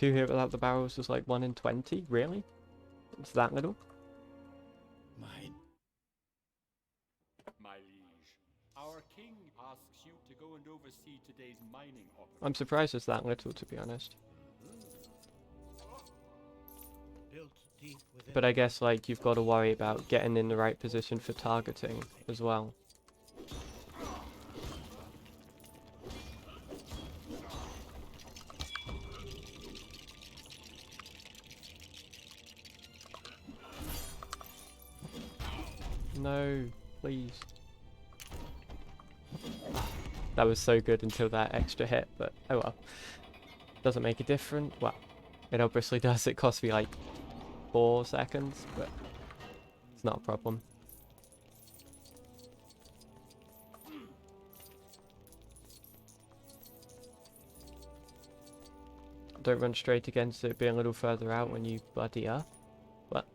2 hit without the barrels was like 1 in 20? Really? It's that little? My liege, our king asks you to go and oversee today's mining operation. I'm surprised it's that little, to be honest. Built deep within But I guess like you've got to worry about getting in the right position for targeting as well. No, please. That was so good until that extra hit, but oh well. Doesn't make a difference. Well, it obviously does. It cost me like 4 seconds, but it's not a problem. Don't run straight against it, be a little further out when you buddy up. What?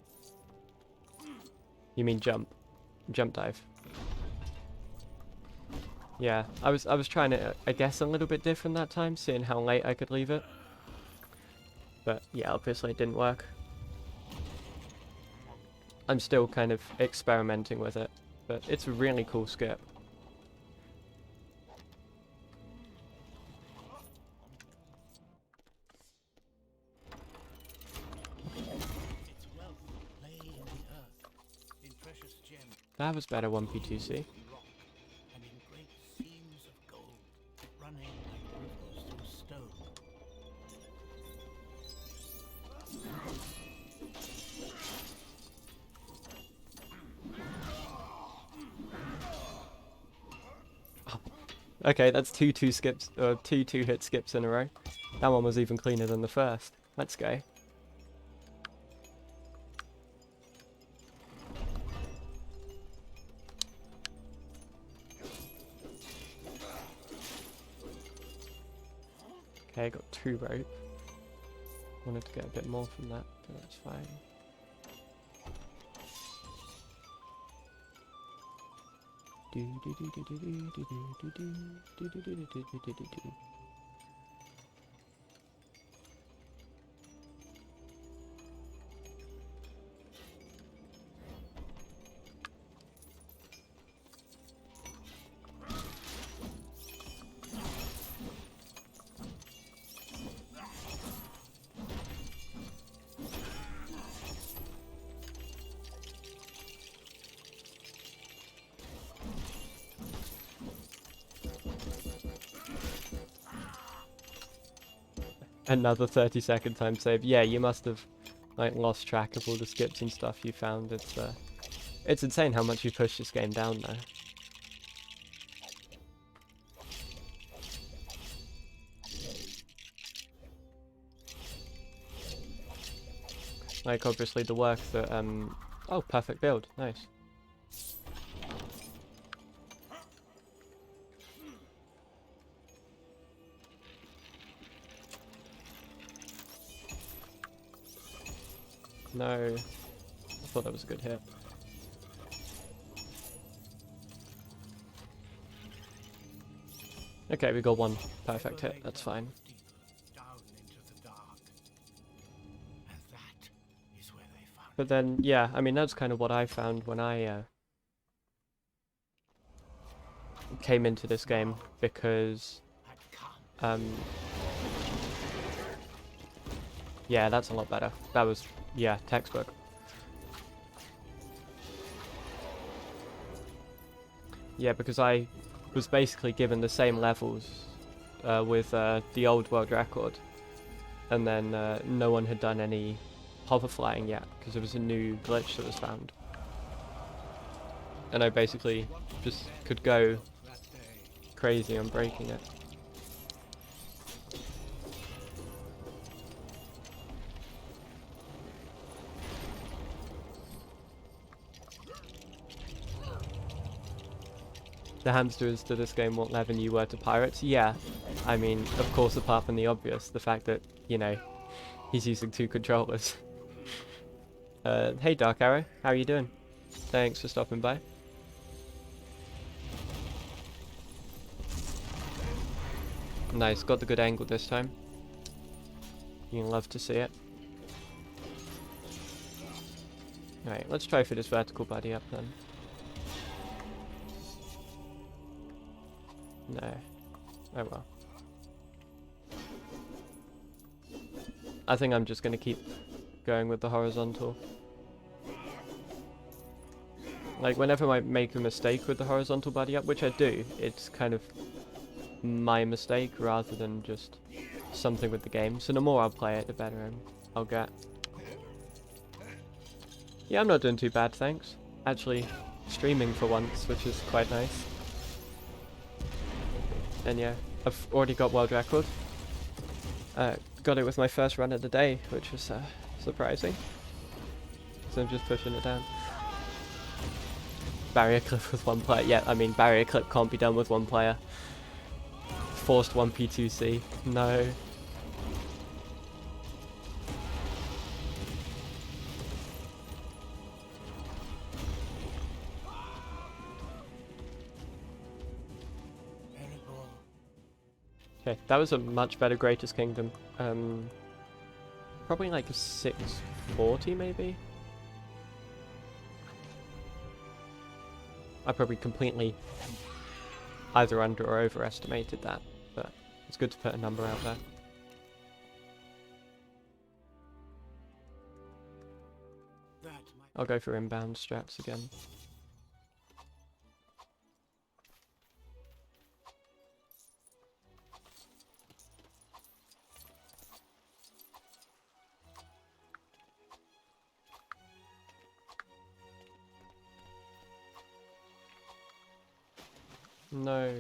You mean jump? Jump dive. Yeah, I was trying it, I guess, a little bit different that time, seeing how late I could leave it. But yeah, obviously it didn't work. I'm still kind of experimenting with it, but it's a really cool skip. its wealth lay in the earth, in precious gems, That was better 1p2c. rock, and in great seams of gold, running like rivers through stone. Okay, that's two 2-hit skips in a row. That one was even cleaner than the first. Let's go. Okay, I got 2 rope. Wanted to get a bit more from that, but that's fine. Another 30-second time save. Yeah, you must have like lost track of all the skips and stuff you found. It's insane how much you pushed this game down though. Like obviously the work that oh, perfect build. Nice. No. I thought that was a good hit. Okay, we got 1 perfect hit. That's fine. Down into the dark. And that is where they found But then, yeah, I mean, that's kind of what I found when I came into this game, because had come. yeah, that's a lot better. That was, yeah, textbook. Yeah, because I was basically given the same levels with the old world record, and then no one had done any hover flying yet, because there was a new glitch that was found. And I basically just could go crazy on breaking it. The hamsters to this game want 11 you were to pirates. Yeah, I mean, of course, apart from the obvious, the fact that, you know, he's using 2 controllers. Hey Dark Arrow, how are you doing? Thanks for stopping by. Nice, got the good angle this time. You can love to see it. Alright, let's try for this vertical buddy up then. No. Oh well. I think I'm just going to keep going with the horizontal. Like, whenever I make a mistake with the horizontal buddy up, which I do, it's kind of my mistake rather than just something with the game. So the more I'll play it, the better I'll get. Yeah, I'm not doing too bad, thanks. Actually, streaming for once, which is quite nice. And yeah, I've already got world record. Got it with my first run of the day, which was surprising. So I'm just pushing it down. Barrier clip with one player. Yeah, I mean, barrier clip can't be done with one player. Forced 1P2C. No. Okay, that was a much better Greatest Kingdom. Probably like a 640 maybe? I probably completely either under or overestimated that, but it's good to put a number out there. I'll go for inbound strats again. No.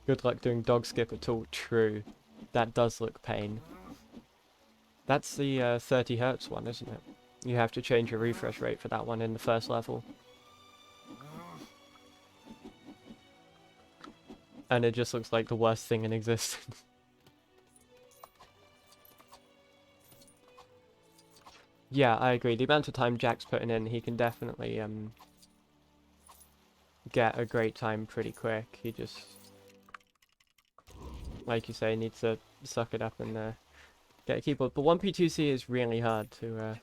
Good luck doing dog skip at all. True. That does look pain. That's the 30 Hertz one, isn't it? You have to change your refresh rate for that one in the first level. And it just looks like the worst thing in existence. Yeah, I agree. The amount of time Jack's putting in, he can definitely get a great time pretty quick. He just, like you say, needs to suck it up and get a keyboard. But 1P2C is really hard to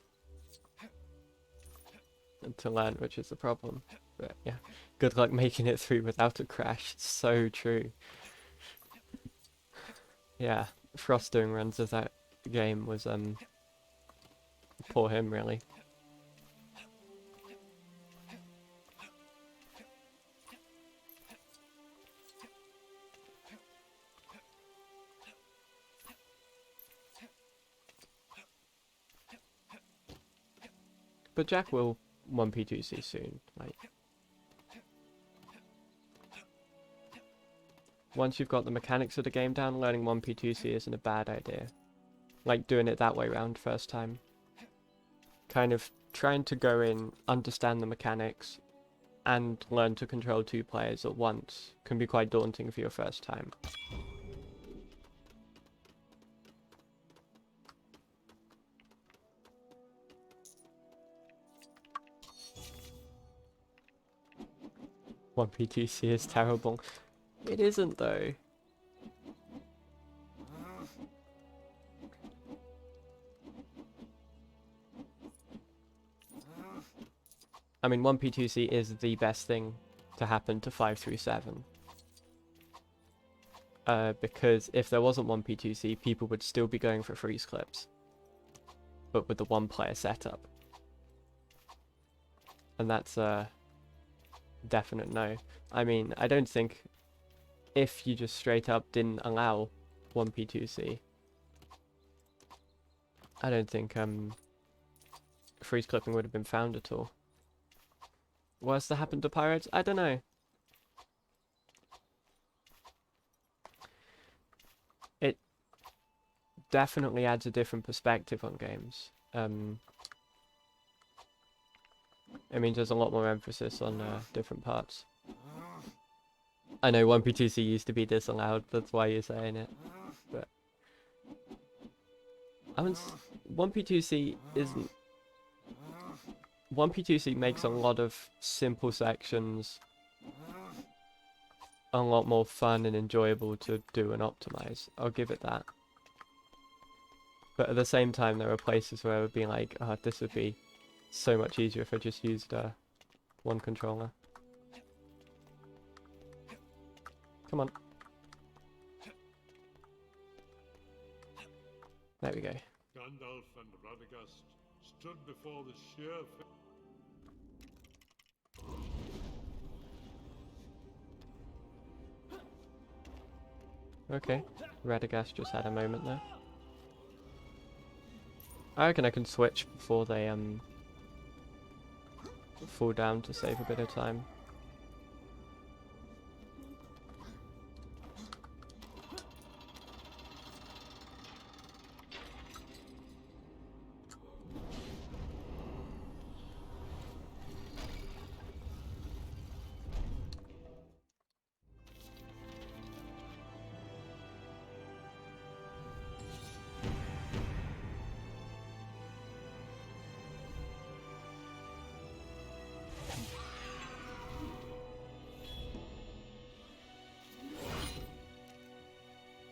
learn, which is the problem. But yeah, good luck making it through without a crash. It's so true. Yeah, Frost doing runs of that game was poor him really. But Jack will 1P2C soon, like. Once you've got the mechanics of the game down, learning 1P2C isn't a bad idea. Like doing it that way round first time. Kind of trying to go in, understand the mechanics, and learn to control two players at once can be quite daunting for your first time. One P2C is terrible. It isn't though. I mean, 1P2C is the best thing to happen to 537. Because if there wasn't 1P2C, people would still be going for freeze clips. But with the one player setup. And that's a definite no. I mean, I don't think if you just straight up didn't allow 1P2C, I don't think freeze clipping would have been found at all. What's that happened to pirates? I don't know. It definitely adds a different perspective on games. It means there's a lot more emphasis on different parts. I know 1P2C used to be disallowed, that's why you're saying it. But I would 1P2C isn't 1P2C makes a lot of simple sections a lot more fun and enjoyable to do and optimize. I'll give it that. But at the same time, there are places where I would be like, oh, this would be so much easier if I just used one controller. Come on. There we go. Gandalf and Radagast stood before the sheer Okay. Radagast just had a moment there. I reckon I can switch before they fall down to save a bit of time.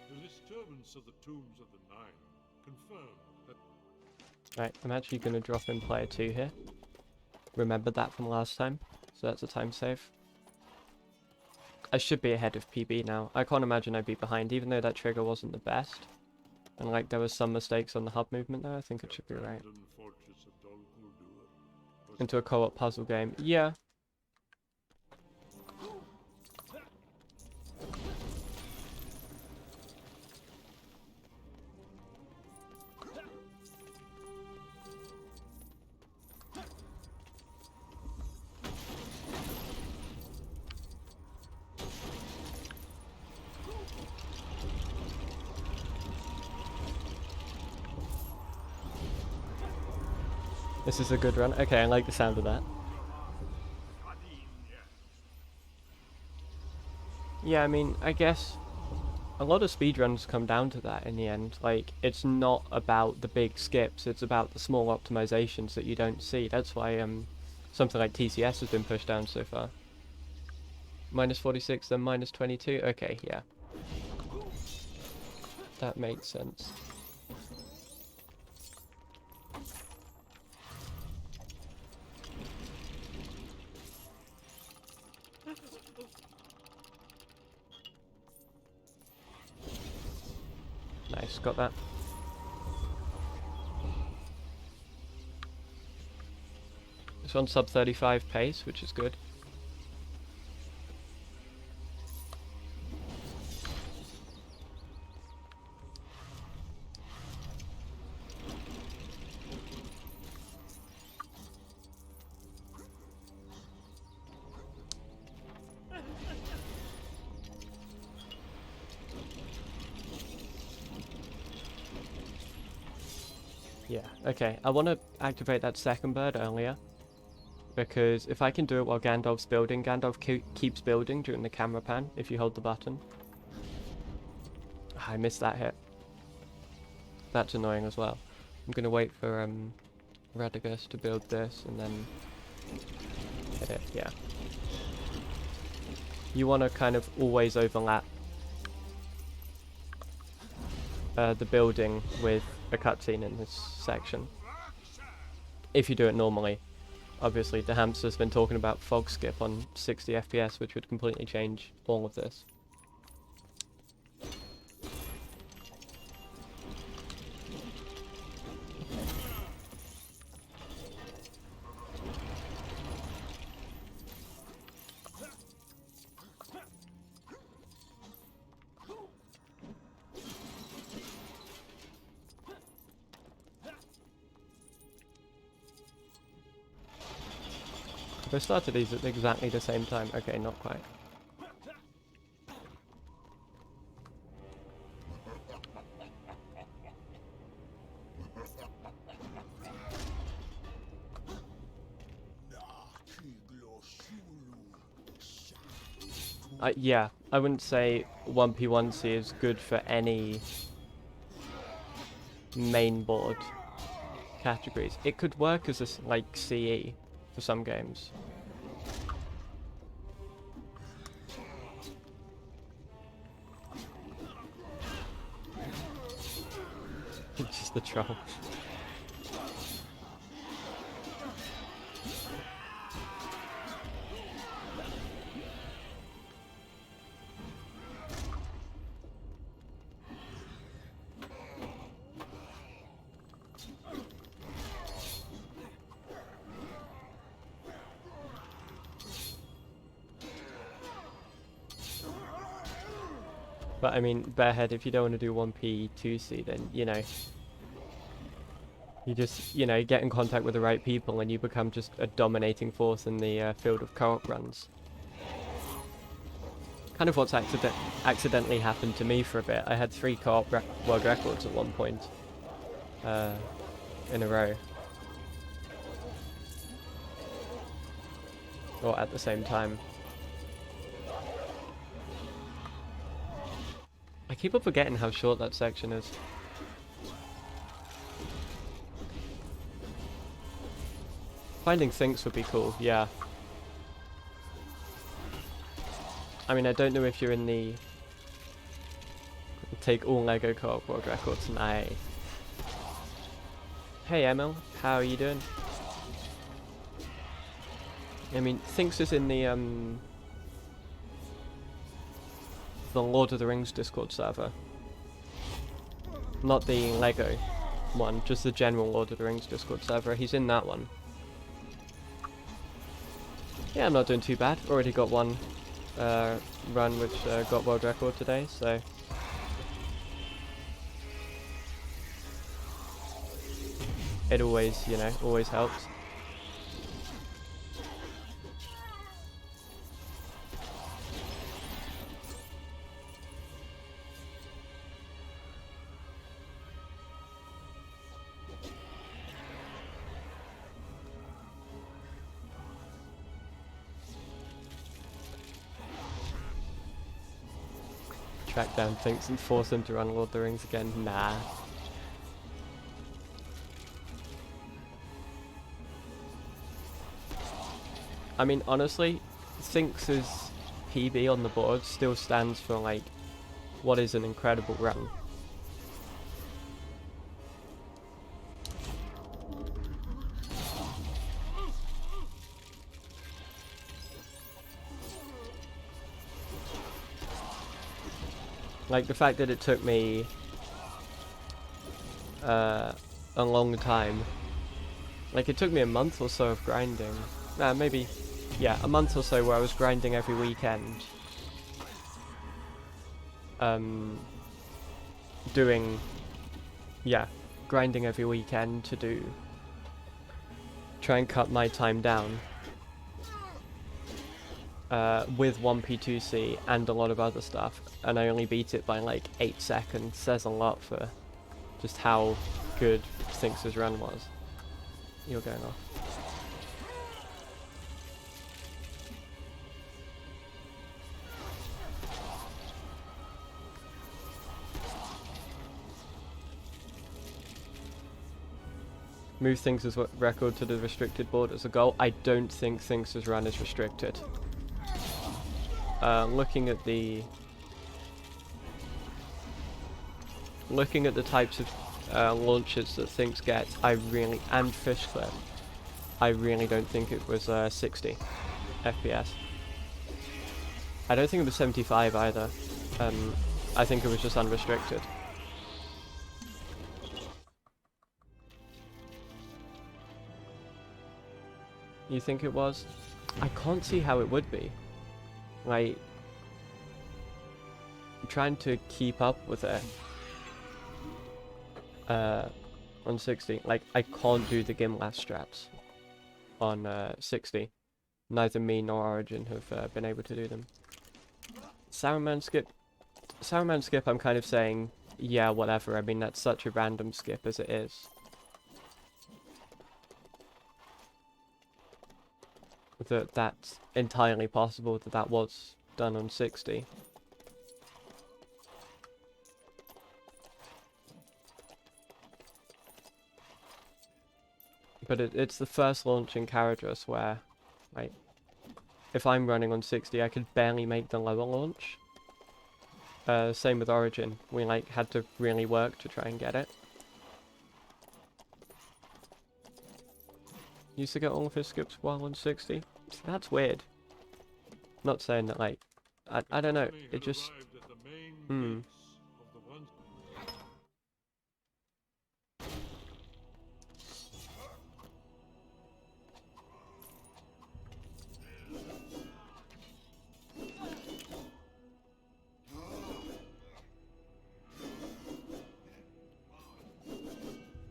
The disturbance of the tombs of the Nine confirmed that Right, I'm actually going to drop in player 2 here. Remembered that from last time, so that's a time save. I should be ahead of PB now. I can't imagine I'd be behind, even though that trigger wasn't the best. And like there was some mistakes on the hub movement there, I think it should be right. abandoned fortress of Dol Guldur was Into a co-op puzzle game. Yeah. This is a good run. Okay, I like the sound of that. Yeah, I mean, I guess a lot of speedruns come down to that in the end. Like, it's not about the big skips, it's about the small optimizations that you don't see. That's why something like TCS has been pushed down so far. Minus 46, then minus 22. Okay, yeah. That makes sense. Nice, got that. It's on sub 35 pace, which is good. Yeah, okay. I want to activate that second bird earlier. Because if I can do it while Gandalf's building, Gandalf keeps building during the camera pan if you hold the button. I missed that hit. That's annoying as well. I'm going to wait for Radagast to build this and then hit it, yeah. You want to kind of always overlap the building with a cutscene in this section. If you do it normally. Obviously, the hamster's been talking about fog skip on 60 FPS, which would completely change all of this. If I started these at exactly the same time, okay, not quite. Yeah, I wouldn't say 1P1C is good for any main board categories. It could work as a like CE for some games. Just the troll. But I mean, Bearhead, if you don't want to do 1P, 2C, then, you know, you just, you know, get in contact with the right people and you become just a dominating force in the field of co-op runs. Kind of what's accidentally happened to me for a bit. I had 3 co-op world records at one point in a row. Or at the same time. I keep on forgetting how short that section is. Finding sinks would be cool, yeah. I mean, I don't know if you're in the take all Lego co-op world records. Nah. Hey Emil, how are you doing? I mean, Thinks is in the Lord of the Rings Discord server. Not the Lego one, just the general Lord of the Rings Discord server. He's in that one. Yeah, I'm not doing too bad. Already got one run which got world record today, so... It always, you know, always helps. Track down Thinks and force him to run Lord of the Rings again. Nah. I mean, honestly, Thinks' PB on the board still stands for, like, what is an incredible run. Like, the fact that it took me a long time. Like, it took me a month or so of grinding. Maybe, yeah, a month or so where I was grinding every weekend. Grinding every weekend to try and cut my time down. With 1P2C and a lot of other stuff, and I only beat it by like 8 seconds. Says a lot for just how good Thinks' run was. You're going off. Move Thinks' record to the restricted board as a goal. I don't think Thinks' run is restricted. Looking at the types of launches that Thinks gets, and Fish Clip, I really don't think it was 60 FPS. I don't think it was 75 either. I think it was just unrestricted. You think it was? I can't see how it would be. Like, I'm trying to keep up with it on 60. Like, I can't do the Gimlas strats on 60. Neither me nor Origin have been able to do them. Saruman skip, I'm kind of saying, yeah, whatever. I mean, that's such a random skip as it is. That's entirely possible that was done on 60. But it's the first launch in Caradros where, like, if I'm running on 60, I could barely make the lower launch. Same with Origin. We, like, had to really work to try and get it. Used to get all of his skips while on 60. So that's weird. Not saying that, like, I don't know. It just...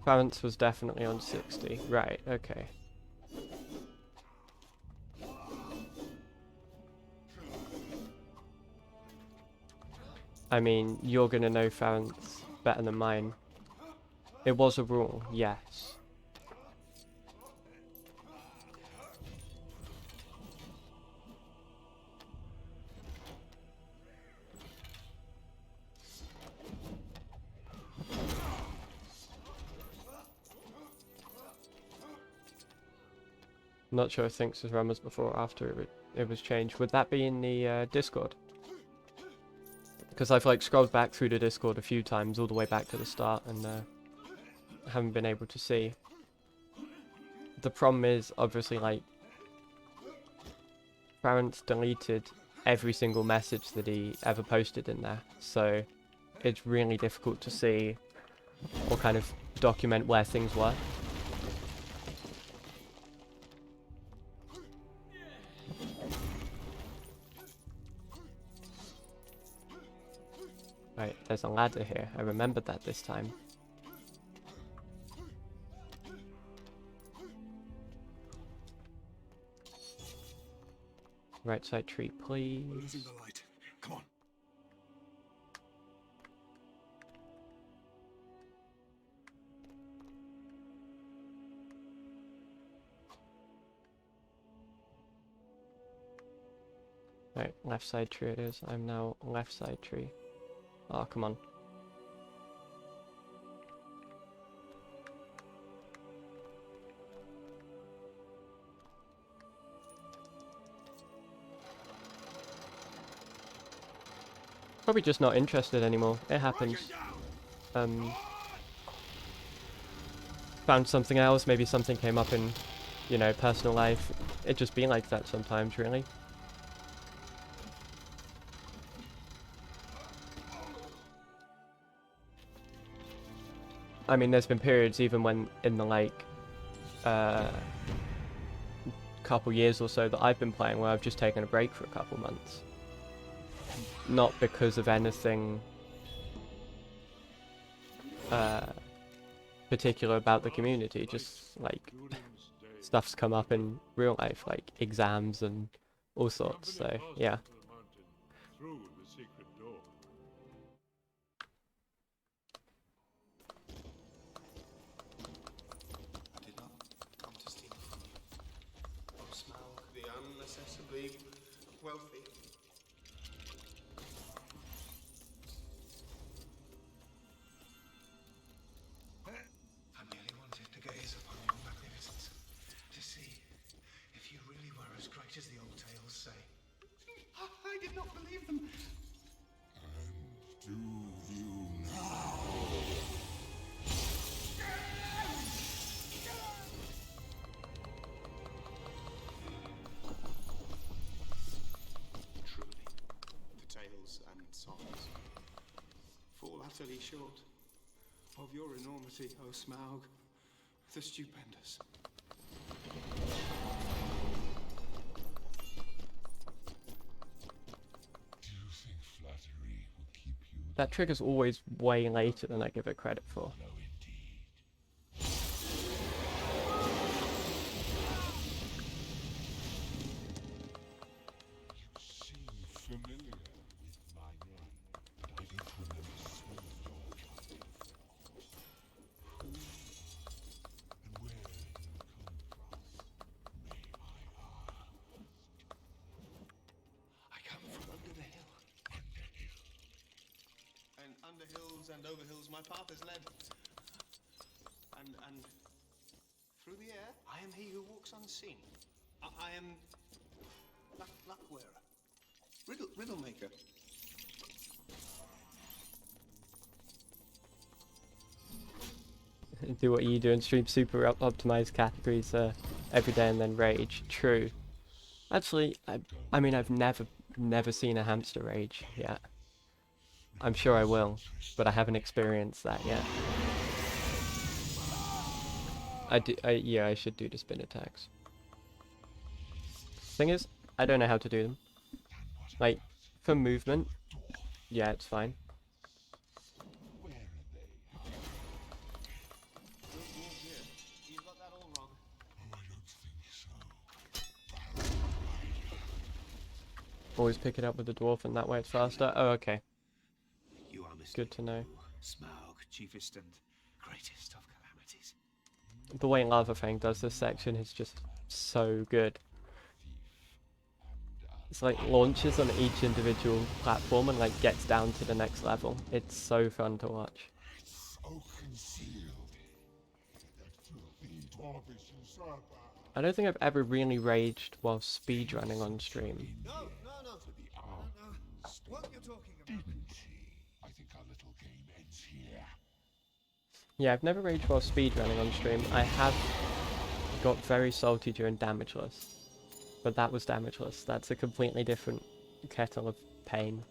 Clarence was definitely on 60. Right, okay. I mean, you're gonna know Farrance better than mine. It was a rule, yes. I'm not sure if Thinks was run was before or after it was changed. Would that be in the Discord? Because I've like scrolled back through the Discord a few times all the way back to the start and haven't been able to see. The problem is obviously like Farrance deleted every single message that he ever posted in there, so it's really difficult to see or kind of document where things were. Right, there's a ladder here. I remembered that this time. Right side tree, please. We're losing the light. Come on. Right, left side tree it is. I'm now left side tree. Oh, come on. Probably just not interested anymore. It happens. Found something else, maybe something came up in, you know, personal life. It just be like that sometimes, really. I mean, there's been periods even when in the, like, couple years or so that I've been playing where I've just taken a break for a couple months. Not because of anything particular about the community, just like stuff's come up in real life, like exams and all sorts, so yeah. Through the secret door. I did not come to steal from you. Oh, Smaug, the unaccessibly wealthy. I merely wanted to gaze upon your magnificence, to see if you really were as great as the old tales say. I did not believe them. Do you now? Truly, the tales and songs fall utterly short of your enormity, O Smaug, the stupendous. Do you think flattery will keep you? That trigger's always way later than I give it credit for. No, indeed. You seem familiar with my name, but I don't remember some of your kind. Who you are and where you come from, may I ask? I come from under the hill. Underhill. And under hills and over hills my path is led. And through the air. I am he who walks unseen. I am luck wearer, riddle maker. Do what you do and stream super optimized categories every day and then rage. True. Actually, I mean, I've never seen a hamster rage yet. I'm sure I will, but I haven't experienced that yet. Yeah, I should do the spin attacks. Thing is, I don't know how to do them. Like, for movement, yeah, it's fine. Where are they? You've got that all wrong. Oh, I don't think so. Always pick it up with the dwarf and that way it's faster. Oh, okay. You are Mr. Good to know. Smaug, chiefest and greatest of calamities. The way Lava Fang does this section is just so good. It's like launches on each individual platform and like gets down to the next level. It's so fun to watch. So concealed. That filthy dwarfish usurper. I don't think I've ever really raged while speedrunning on stream. No. To the arms. What you're talking about? Didn't she? I think our little game ends here. Yeah, I've never raged while speedrunning on stream. I have got very salty during Damageless. But that was Damageless. That's a completely different kettle of pain.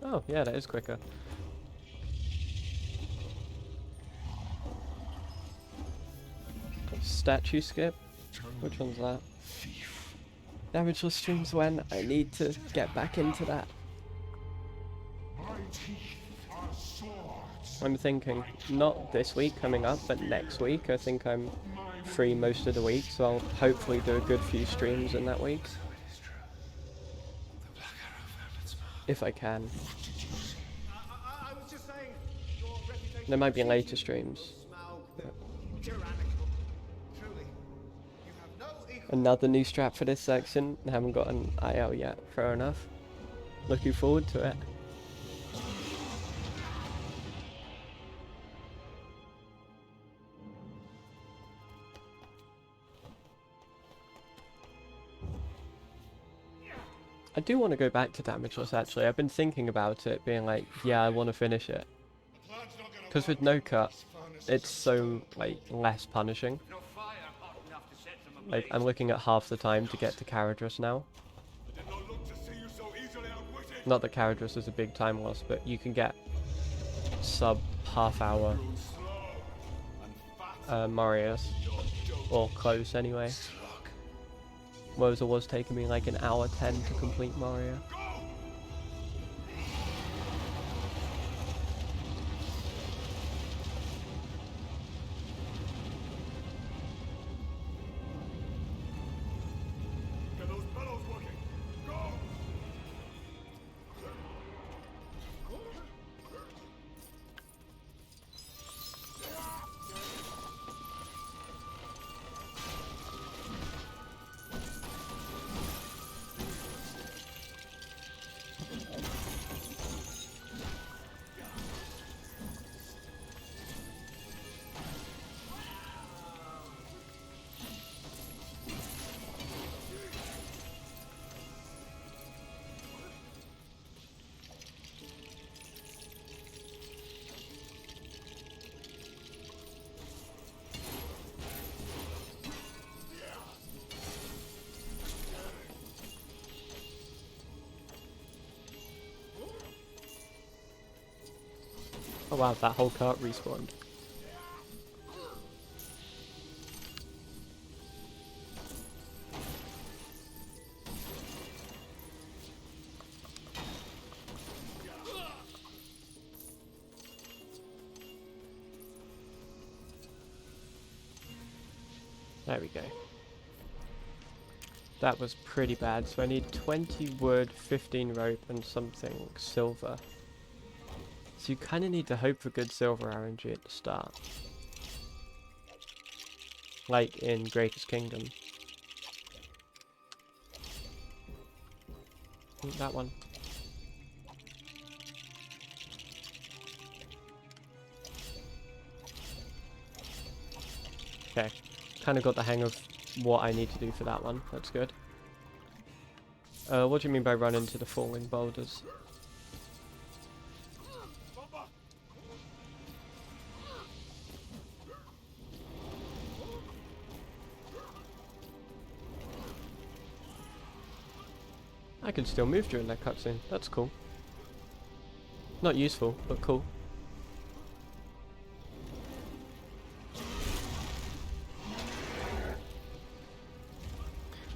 Oh, yeah, that is quicker. Statue skip? Which one's that? Damageless streams when I need to get back into that. My teeth are swords. I'm thinking, not this week coming up, but next week. I think I'm free most of the week, so I'll hopefully do a good few streams in that week. It is true. The Black Arrow found its mark. If I can. I was just saying, your reputation. There might be later streams. Smaug, the tyrannical. Truly, you have no equal. Another new strap for this section. I haven't got an IL yet. Fair enough. Looking forward to it. I do want to go back to Damageless actually. I've been thinking about it, being like, yeah, I want to finish it. Because with no cut, it's so like less punishing. No fire hot enough to set them ablaze. Like I'm looking at half the time to get to Caradhras now. I did not look to see you so easily outwitted. Not that Caradhras is a big time loss, but you can get sub half hour Grown slow and fat. Marius, or close anyway. Whereas it was taking me like an hour 10 to complete Mario. Get those bellows working. Go! Oh wow, that whole cart respawned. There we go. That was pretty bad, so I need 20 wood, 15 rope, and something silver. So you kind of need to hope for good silver RNG at the start. Like in Greatest Kingdom. Ooh, that one. Okay. Kind of got the hang of what I need to do for that one. That's good. What do you mean by run into the falling boulders? I can still move during that cutscene. That's cool. Not useful, but cool.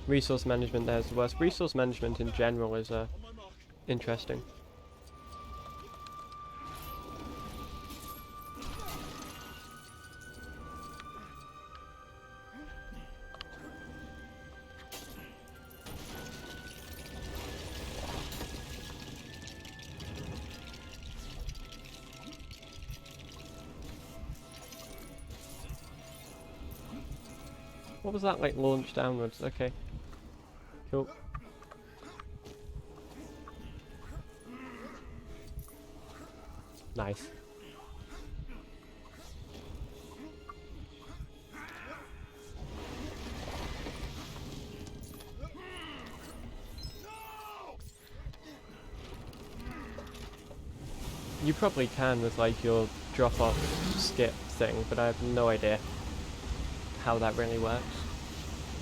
Resource management there's the worst. Resource management in general is interesting. What was that, like, launch downwards? Okay. Cool. Nice. You probably can with, like, your drop-off skip thing, but I have no idea how that really works.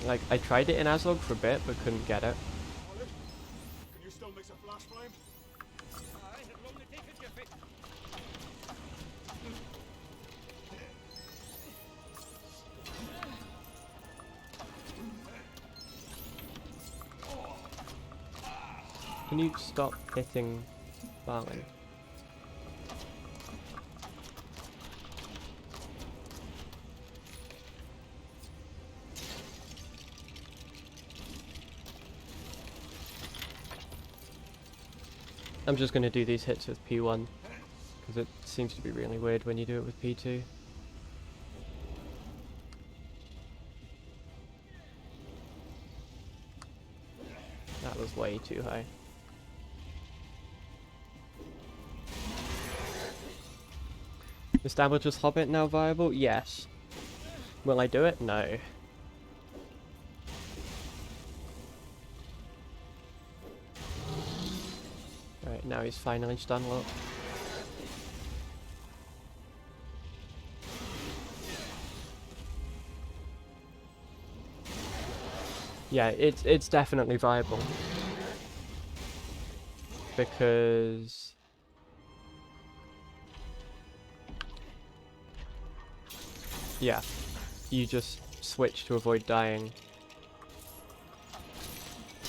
Like, I tried it in Azog for a bit, but couldn't get it. Can you still mix a flash flame? Can you stop hitting Barlin? I'm just going to do these hits with P1, because it seems to be really weird when you do it with P2. That was way too high. Establishes Hobbit now viable? Yes. Will I do it? No. Right, now he's finally stun locked. Yeah, it's definitely viable. Because yeah, you just switch to avoid dying.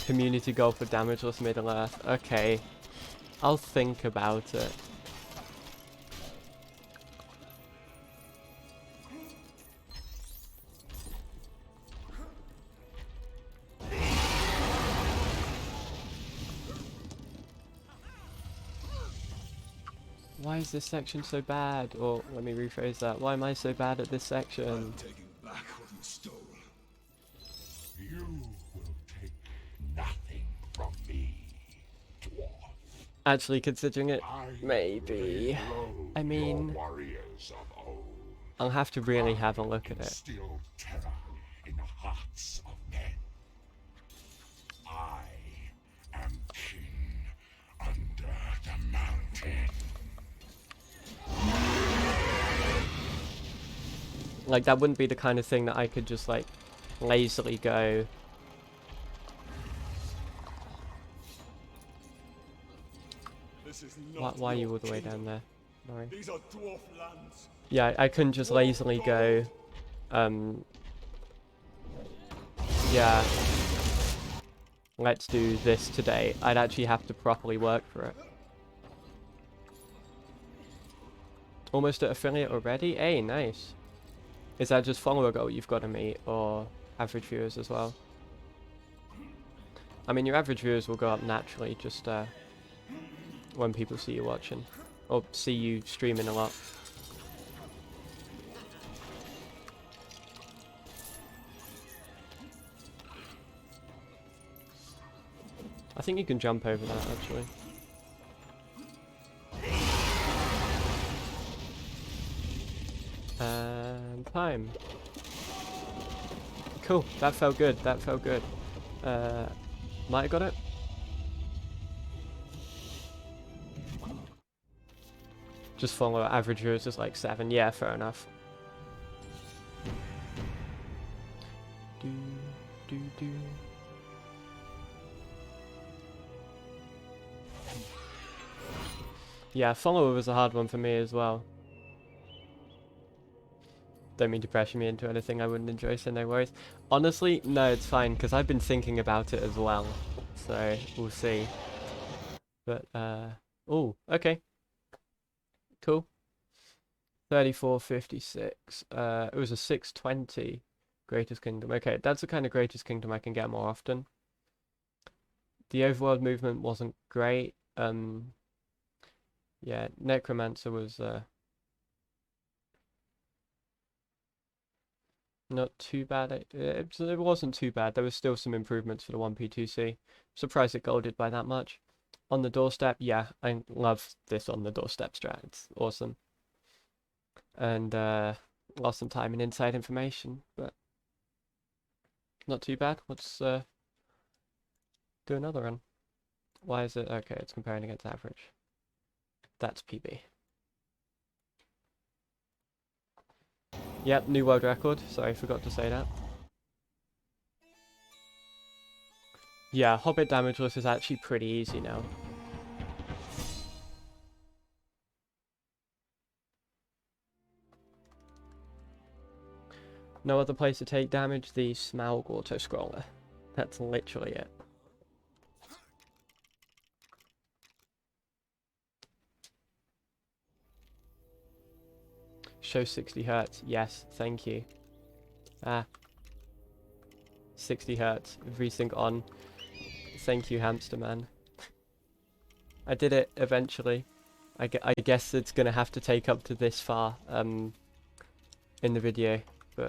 Community goal for damageless Middle Earth. Okay. I'll think about it. Why is this section so bad? Or let me rephrase that. Why am I so bad at this section? Taking back what you stole. You will take nothing from me, dwarf. Actually, considering it, maybe. I mean, Warriors of old. I'll have to really have a look at it. Instill terror in the hearts of men. I am king under the mountain. Like, that wouldn't be the kind of thing that I could just, like, lazily go. This is not Why are you your all the way kingdom. down there? Sorry. These are dwarf lands. Yeah, I couldn't just lazily go, yeah, let's do this today. I'd actually have to properly work for it. Almost at affiliate already? Hey, nice. Is that just follower goal you've got to meet, or average viewers as well? I mean, your average viewers will go up naturally, just when people see you watching, or see you streaming a lot. I think you can jump over that, actually. And time. Cool. That felt good. That felt good. Might have got it. Just follow average yours is like 7. Yeah, fair enough. Do, do, do. Yeah, follower was a hard one for me as well. Don't mean to pressure me into anything I wouldn't enjoy, so no worries. Honestly, no, it's fine, because I've been thinking about it as well. So, we'll see. But, oh, okay. Cool. 3456. It was a 620 Greatest Kingdom. Okay, that's the kind of Greatest Kingdom I can get more often. The overworld movement wasn't great. Yeah, Necromancer was, not too bad. It wasn't too bad. There was still some improvements for the 1P2C. Surprised it golded by that much. On the doorstep, yeah, I love this on the doorstep strat. It's awesome. And lost some time in inside information, but not too bad. Let's do another run. Why is it? Okay, it's comparing against average. That's PB. Yep, new world record. Sorry, forgot to say that. Yeah, Hobbit damageless is actually pretty easy now. No other place to take damage, the Smaug auto-scroller. That's literally it. Show 60 Hz. Yes, thank you. 60 Hz. Resync on. Thank you, hamster man. I did it eventually. I guess it's gonna have to take up to this far in the video.